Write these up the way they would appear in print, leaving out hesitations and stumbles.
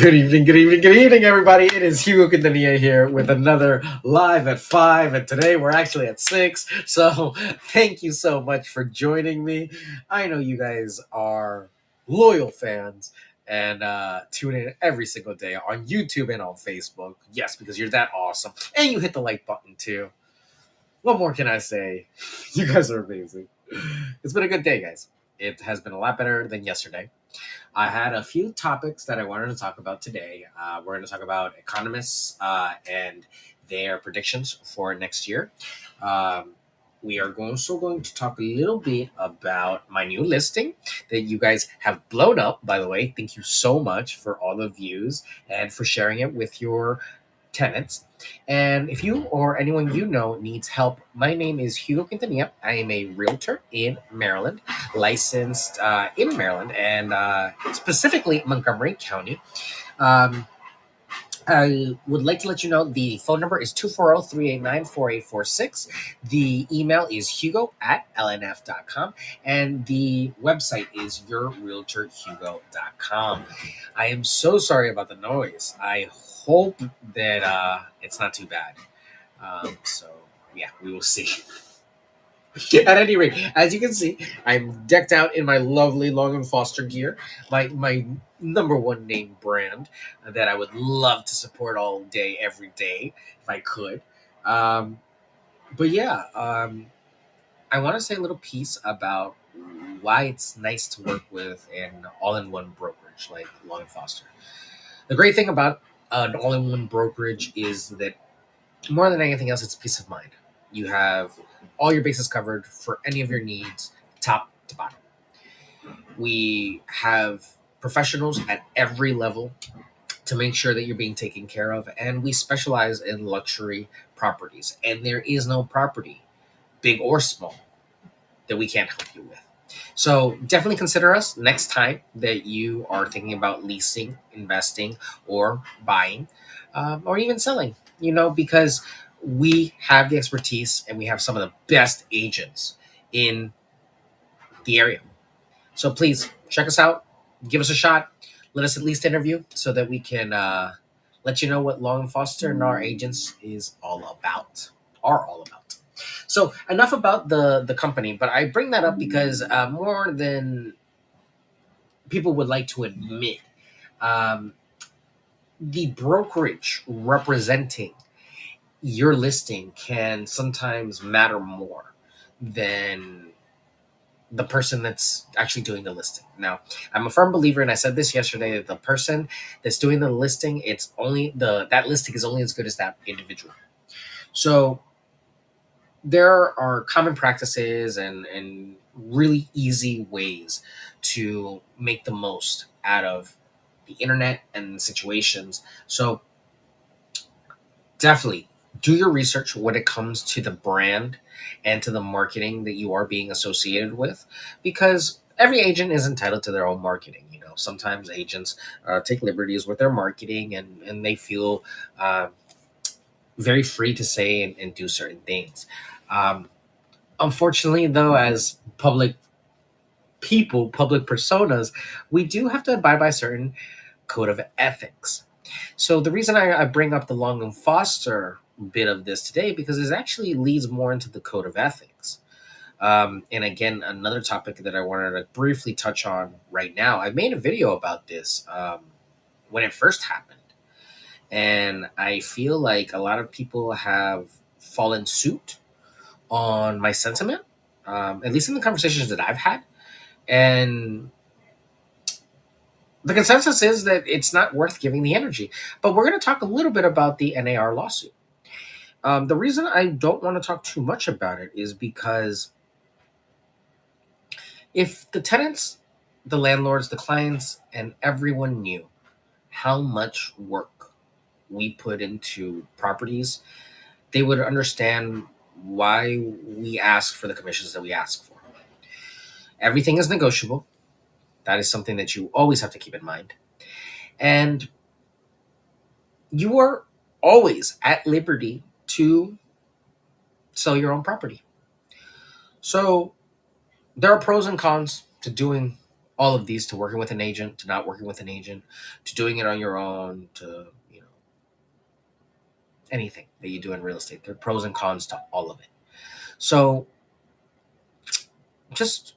Good evening, everybody. It is Hugo Quintanilla here with another live at 5, and today we're actually at 6. So, thank you so much for joining me. I know you guys are loyal fans and tune in every single day on YouTube and on Facebook. Yes, because you're that awesome. And you hit the like button too. What more can I say? You guys are amazing. It's been a good day, guys. It has been a lot better than yesterday. I had a few topics that I wanted to talk about today. We're going to talk about economists and their predictions for next year. Um, we are also going to talk a little bit about my new listing that you guys have blown up, by the way. Thank you so much for all the views and for sharing it with your tenants. And if you or anyone you know needs help, my name is Hugo Quintanilla. I am a realtor in Maryland, licensed in Maryland and specifically Montgomery County. Um, I would like to let you know the phone number is 240-389-4846. The email is hugo@lnf.com. And the website is yourrealtorhugo.com. I am so sorry about the noise. I hope that it's not too bad. So, yeah, we will see. At any rate, as you can see, I'm decked out in my lovely Long and Foster gear, my number one name brand that I would love to support all day, every day, if I could. Um, but yeah, I want to say a little piece about why it's nice to work with an all-in-one brokerage like Long and Foster. The great thing about an all-in-one brokerage is that more than anything else, it's peace of mind. You have all your bases covered for any of your needs, top to bottom. We have professionals at every level to make sure that you're being taken care of, and we specialize in luxury properties. And there is no property, big or small, that we can't help you with. So definitely consider us next time that you are thinking about leasing, investing, or buying, or even selling. Because we have the expertise and we have some of the best agents in the area. So please check us out, give us a shot, let us at least interview so that we can let you know what Long and Foster and our agents is all about, are all about. So enough about the company, but I bring that up because more than people would like to admit, um, the brokerage representing your listing can sometimes matter more than the person that's actually doing the listing. Now, I'm a firm believer, and I said this yesterday, that the person that's doing the listing, it's only that listing is only as good as that individual. So there are common practices and really easy ways to make the most out of the internet and situations. So definitely do your research when it comes to the brand and to the marketing that you are being associated with, because every agent is entitled to their own marketing. Sometimes agents take liberties with their marketing, and they feel very free to say and do certain things. um, Unfortunately, though, as public people, public personas, we do have to abide by certain code of ethics. So the reason I bring up the Long and Foster bit of this today, because it actually leads more into the code of ethics. And again, another topic that I wanted to briefly touch on right now. I made a video about this when it first happened, and I feel like a lot of people have fallen suit on my sentiment, at least in the conversations that I've had. And the consensus is that it's not worth giving the energy. But we're going to talk a little bit about the NAR lawsuit. The reason I don't want to talk too much about it is because if the tenants, the landlords, the clients, and everyone knew how much work we put into properties, they would understand why we ask for the commissions that we ask for. Everything is negotiable. That is something that you always have to keep in mind. And you are always at liberty to sell your own property. So there are pros and cons to doing all of these, to working with an agent, to not working with an agent, to doing it on your own, to anything that you do in real estate. There are pros and cons to all of it. So just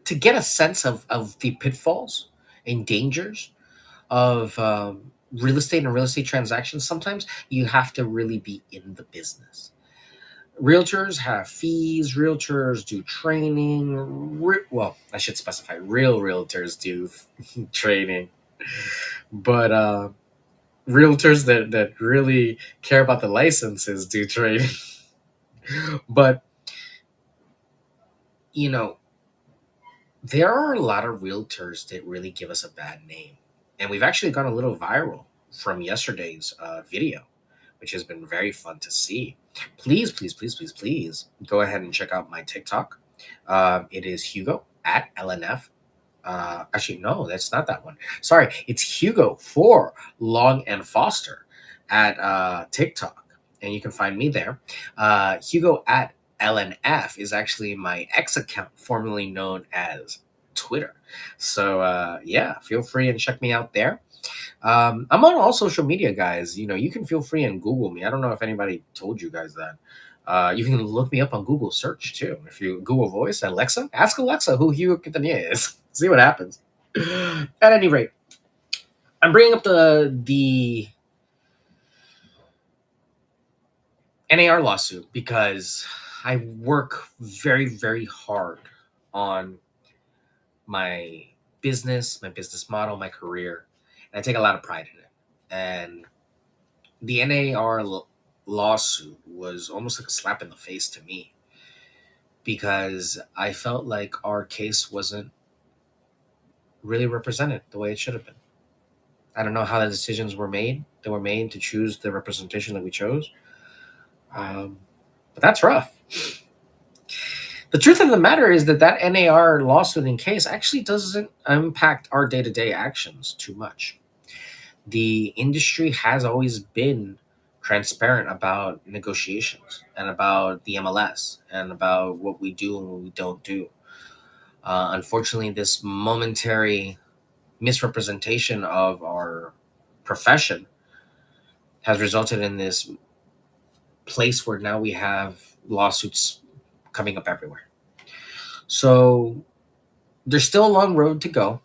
to get a sense of the pitfalls and dangers of real estate transactions, sometimes you have to really be in the business. Realtors have fees, realtors do training. Well, I should specify, real realtors do training, but realtors that really care about the licenses do training. But, you know, there are a lot of realtors that really give us a bad name. And we've actually gone a little viral from yesterday's video, which has been very fun to see. Please, please, please, please, please go ahead and check out my TikTok. It is Hugo at LNF. Actually, no, that's not that one. Sorry, it's Hugo for Long and Foster at TikTok. And you can find me there. Hugo at LNF is actually my X account, formerly known as Twitter. So, yeah, feel free and check me out there. I'm on all social media, guys. You can feel free and Google me. I don't know if anybody told you guys that. You can look me up on Google search too. If you Google voice Alexa, ask Alexa who Hugo Quintanilla is. See what happens. At any rate, I'm bringing up the NAR lawsuit because I work very, very hard on my business model, my career, and I take a lot of pride in it. And the NAR lawsuit was almost like a slap in the face to me because I felt like our case wasn't really represented the way it should have been. I don't know how the decisions were made. They were made to choose the representation that we chose. Um, but that's rough. The truth of the matter is that NAR lawsuit and case actually doesn't impact our day to day actions too much. The industry has always been transparent about negotiations and about the MLS and about what we do and what we don't do. Unfortunately, this momentary misrepresentation of our profession has resulted in this place where now we have lawsuits coming up everywhere. So there's still a long road to go.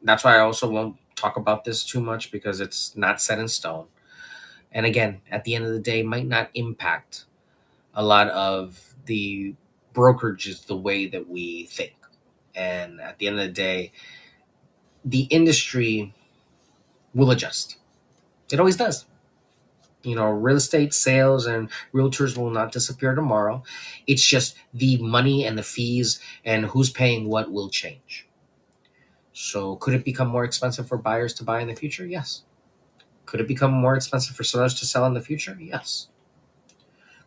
That's why I also won't talk about this too much because it's not set in stone. And again, at the end of the day, might not impact a lot of the brokerages the way that we think. And at the end of the day, the industry will adjust. It always does. Real estate sales and realtors will not disappear tomorrow. It's just the money and the fees and who's paying what will change. So, could it become more expensive for buyers to buy in the future? Yes. Could it become more expensive for sellers to sell in the future? Yes.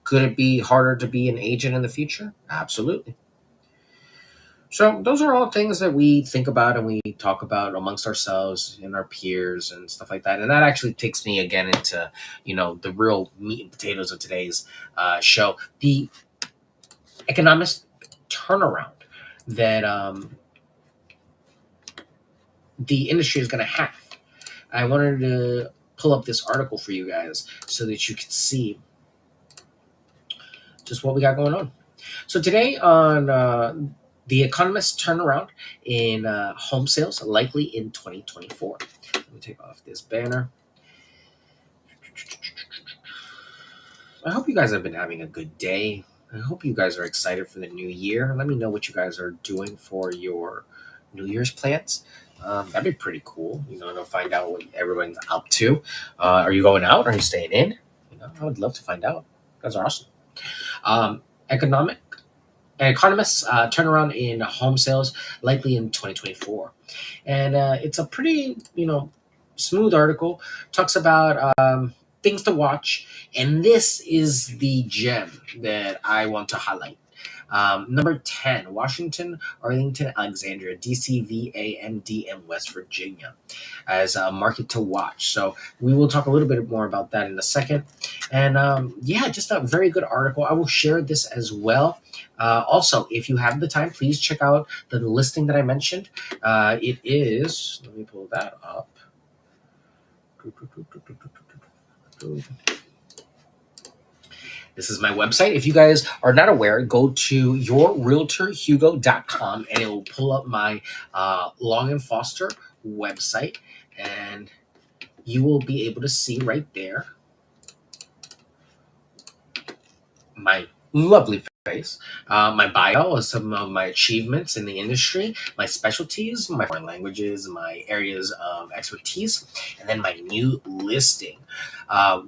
Could it be harder to be an agent in the future? Absolutely. So those are all things that we think about and we talk about amongst ourselves and our peers and stuff like that. And that actually takes me again into, the real meat and potatoes of today's show, the economic turnaround that the industry is going to have. I wanted to pull up this article for you guys so that you can see just what we got going on. So today on the economist turnaround in home sales likely in 2024. Let me take off this banner. I hope you guys have been having a good day. I hope you guys are excited for the new year. Let me know what you guys are doing for your New Year's plans. That'd be pretty cool, to find out what everyone's up to. Are you going out? Are you staying in? I would love to find out. You guys are awesome. Economic economists turnaround in home sales likely in 2024, and it's a pretty smooth article. Talks about things to watch, and this is the gem that I want to highlight. Number 10, Washington, Arlington, Alexandria, DCVA, and West Virginia as a market to watch. So we will talk a little bit more about that in a second. And yeah, just a very good article. I will share this as well. Also, if you have the time, please check out the listing that I mentioned. It is, let me pull that up. This is my website. If you guys are not aware, go to yourrealtorhugo.com and it will pull up my Long and Foster website, and you will be able to see right there my lovely face, my bio, some of my achievements in the industry, my specialties, my foreign languages, my areas of expertise, and then my new listing.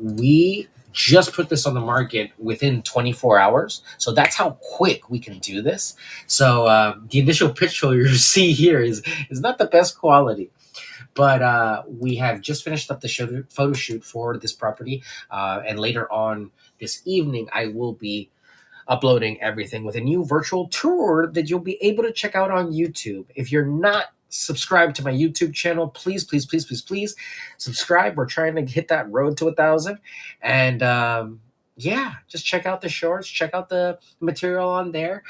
We just put this on the market within 24 hours. So that's how quick we can do this. So the initial picture you see here is not the best quality. But we have just finished up the photo shoot for this property. And later on this evening, I will be uploading everything with a new virtual tour that you'll be able to check out on YouTube. If you're not subscribed to my YouTube channel, please subscribe. We're trying to hit that road to 1,000. And yeah, just check out the shorts, check out the material on there.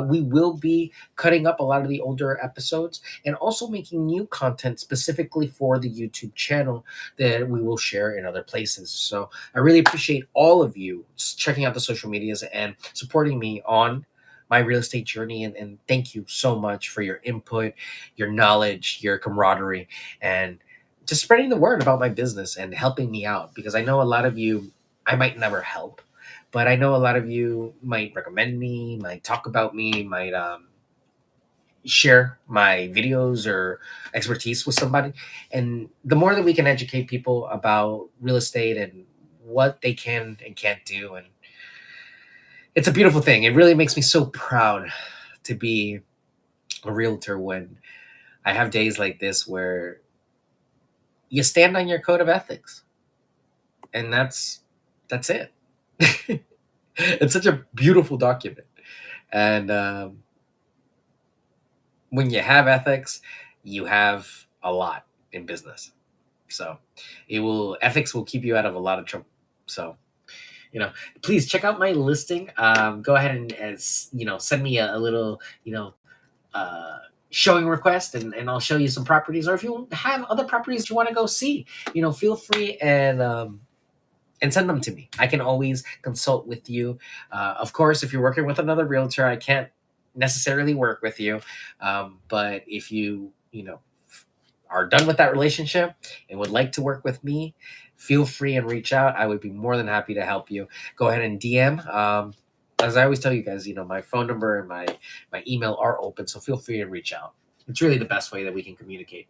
We will be cutting up a lot of the older episodes and also making new content specifically for the YouTube channel that we will share in other places. So I really appreciate all of you just checking out the social medias and supporting me on my real estate journey. And thank you so much for your input, your knowledge, your camaraderie, and just spreading the word about my business and helping me out, because I know a lot of you I might never help, but I know a lot of you might recommend me, might talk about me, might share my videos or expertise with somebody. And the more that we can educate people about real estate and what they can and can't do, and it's a beautiful thing. It really makes me so proud to be a realtor when I have days like this where you stand on your code of ethics, and that's it. It's such a beautiful document. And when you have ethics, you have a lot in business. So ethics will keep you out of a lot of trouble. So, please check out my listing. Go ahead and send me a little, uh, showing request, and I'll show you some properties. Or if you have other properties you want to go see, feel free and send them to me. I can always consult with you. Of course, if you're working with another realtor, I can't necessarily work with you. But if you are done with that relationship and would like to work with me, feel free and reach out. I would be more than happy to help you. Go ahead and DM. As I always tell you guys, my phone number and my email are open, so feel free to reach out. It's really the best way that we can communicate.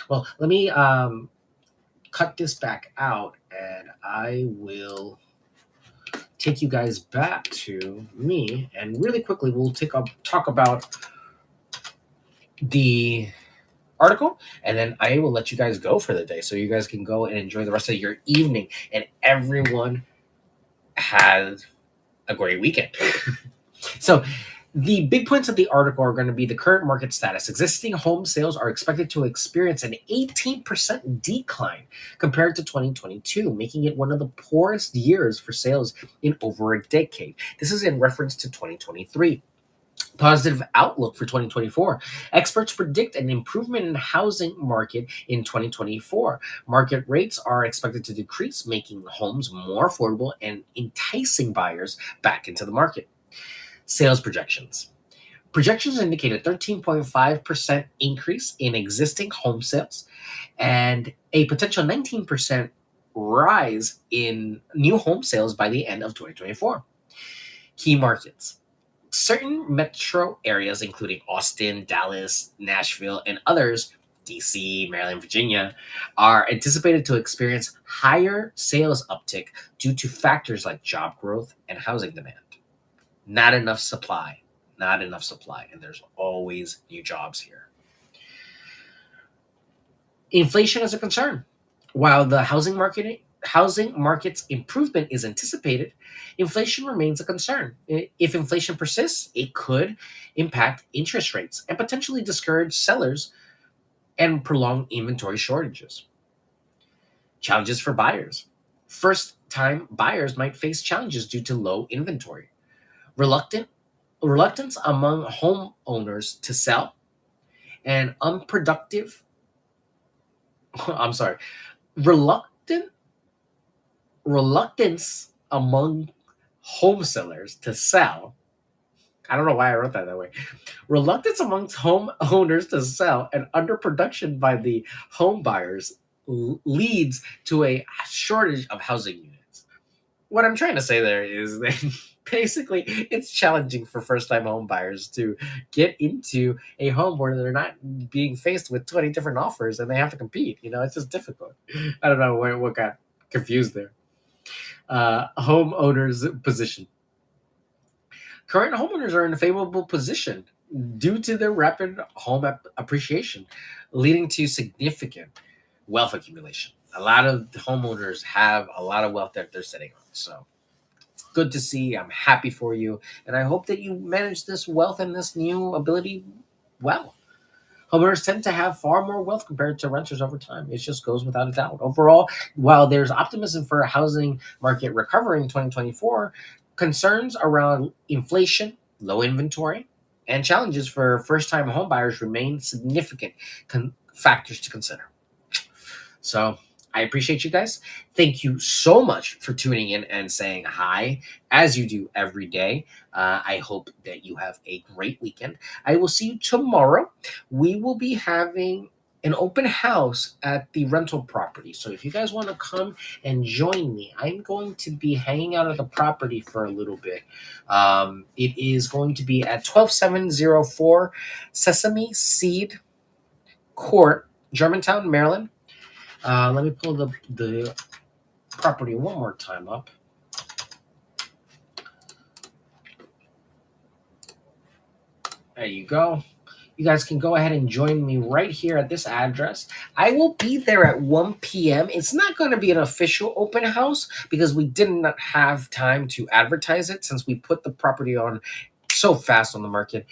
Well, let me cut this back out, and I will take you guys back to me, and really quickly we'll talk about the article, and then I will let you guys go for the day so you guys can go and enjoy the rest of your evening, and everyone has a great weekend. So the big points of the article are going to be the current market status. Existing home sales are expected to experience an 18% decline compared to 2022, making it one of the poorest years for sales in over a decade. This is in reference to 2023. Positive outlook for 2024. Experts predict an improvement in the housing market in 2024. Market rates are expected to decrease, making homes more affordable and enticing buyers back into the market. Sales projections. Projections indicate a 13.5% increase in existing home sales and a potential 19% rise in new home sales by the end of 2024. Key markets. Certain metro areas, including Austin, Dallas, Nashville, and others, DC, Maryland, Virginia, are anticipated to experience higher sales uptick due to factors like job growth and housing demand. Not enough supply, and there's always new jobs here. Inflation is a concern. While the housing market housing market's improvement is anticipated, inflation remains a concern. If inflation persists, it could impact interest rates and potentially discourage sellers and prolong inventory shortages. Challenges for buyers. First time buyers might face challenges due to low inventory. Reluctant Reluctance among homeowners to sell and unproductive I'm sorry, reluctant reluctance among home sellers to sell. I don't know why I wrote that way. Reluctance amongst homeowners to sell and underproduction by the home buyers leads to a shortage of housing units. What I'm trying to say there is that basically it's challenging for first time home buyers to get into a home where they're not being faced with 20 different offers and they have to compete. It's just difficult. I don't know what got confused there. Homeowners position. Current homeowners are in a favorable position due to their rapid home appreciation, leading to significant wealth accumulation. A lot of homeowners have a lot of wealth that they're sitting on. So it's good to see. I'm happy for you. And I hope that you manage this wealth and this new ability well. Homeowners tend to have far more wealth compared to renters over time. It just goes without a doubt. Overall, while there's optimism for a housing market recovery in 2024, concerns around inflation, low inventory, and challenges for first-time homebuyers remain significant factors to consider. So I appreciate you guys. Thank you so much for tuning in and saying hi as you do every day. I hope that you have a great weekend. I will see you tomorrow. We will be having an open house at the rental property. So if you guys want to come and join me, I'm going to be hanging out at the property for a little bit. It is going to be at 12704 Sesame Seed Court, Germantown, Maryland. Let me pull the property one more time up. There you go. You guys can go ahead and join me right here at this address. I will be there at 1 p.m. It's not going to be an official open house because we did not have time to advertise it since we put the property on so fast on the market.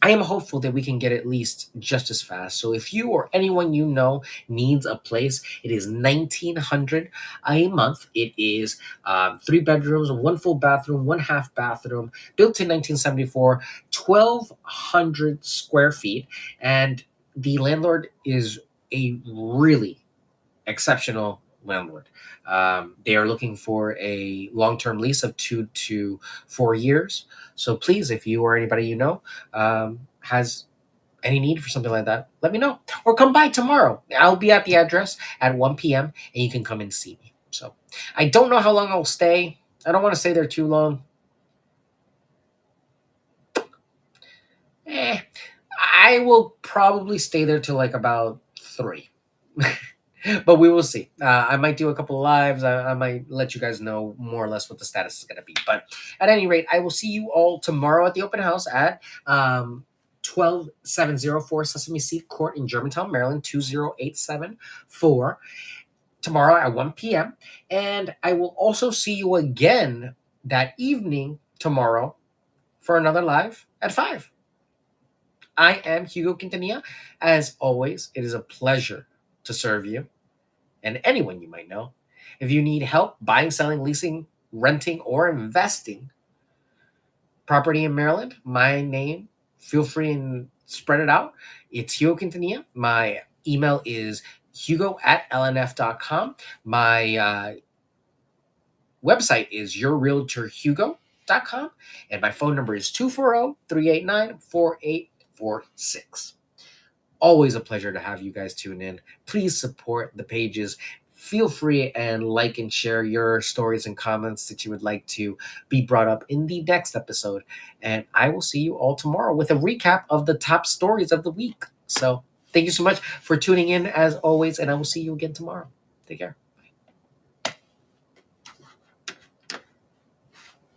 I am hopeful that we can get at least just as fast. So if you or anyone you know needs a place, it is $1,900 a month. It is 3 bedrooms, one full bathroom, one half bathroom, built in 1974, 1,200 square feet, and the landlord is a really exceptional landlord. They are looking for a long-term lease of 2 to 4 years. So please, if you or anybody you know has any need for something like that, let me know. Or come by tomorrow. I'll be at the address at 1 p.m. and you can come and see me. So I don't know how long I'll stay. I don't want to stay there too long. I will probably stay there till like about 3. But we will see. I might do a couple of lives. I might let you guys know more or less what the status is going to be. But at any rate, I will see you all tomorrow at the open house at 12704 Sesame Seed Court in Germantown, Maryland, 20874. Tomorrow at 1 p.m. And I will also see you again that evening tomorrow for another live at 5. I am Hugo Quintanilla. As always, it is a pleasure to serve you and anyone you might know. If you need help buying, selling, leasing, renting, or investing property in Maryland, my name, feel free and spread it out. It's Hugo Quintanilla. My email is hugo@lnf.com. My website is yourrealtorhugo.com. And my phone number is 240-389-4846. Always a pleasure to have you guys tune in. Please support the pages. Feel free and like and share your stories and comments that you would like to be brought up in the next episode. And I will see you all tomorrow with a recap of the top stories of the week. So thank you so much for tuning in as always, and I will see you again tomorrow. Take care.